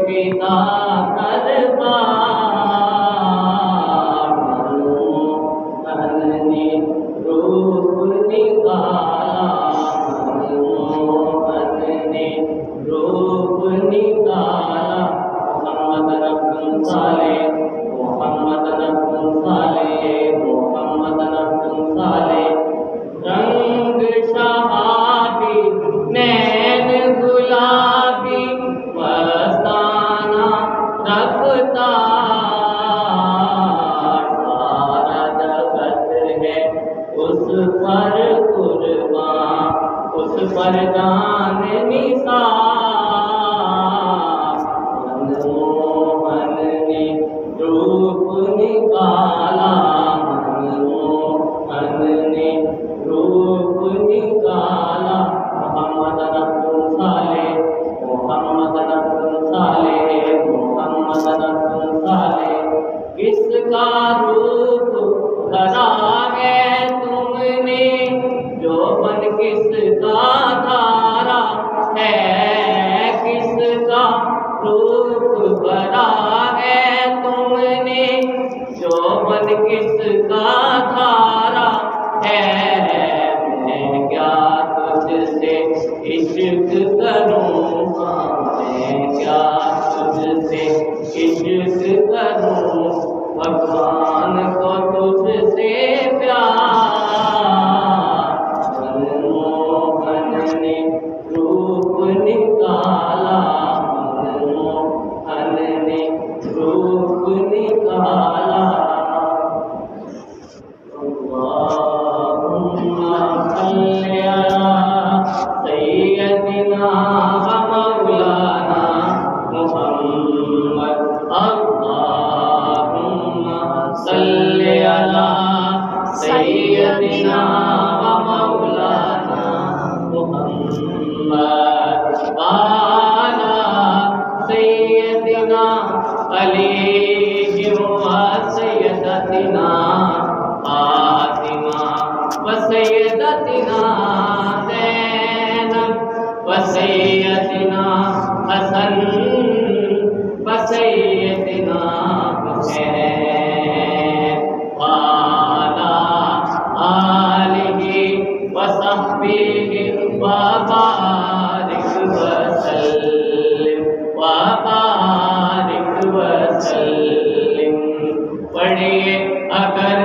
पिता मनमोहन ने रूप निकाला, मनमोहन ने रूप निकाला। मोहम्मद रब्बुल सालेह, मोहम्मद रब्बुल सालेह, मोहम्मद रब्बुल सालेह। रंग शहाबी नैन गुलाबी मस्ताना रफ्तार, सारा जगत है उस पर कुर्बान, उस पर जान निसार। मनमोहन ने रूप निकाला, मनमोहन ने रूप निकाला। मोहम्मद रब्बुल सालेह, मोहम्मद रब्बुल सालेह, मोहम्मद रब्बुल सालेह। किसका रूप धरा है तुमने, यौवन किसका धारा है, किसका रूप भरा है तुमने, यौवन किसका धारा है। मैं क्या तुझसे इश्क करूँगा, मैं क्या तुझसे इश्क करूँ, भगवान को तुझसे प्यार। मनमोहन ने रूप निकाला, मनमोहन ने रूप निकाला। अल्लाहुम्मा सल्ली अला सय्यदिना व मौलाना मुहम्मद। अल्लाहुम्मा सल्ली अला सय्यदिना व मौलाना मुहम्मद। वाला सय्यदिना अली व सय्यदतिना फातिमा व सय्यदतिना ज़ैनब व सय्यदिना हसन व सय्यदिना हुसैन। वाला आलिहि व सहबिहि व बारिक व सल्लिम, व बारिक व सल्लिम। पढ़िए अगर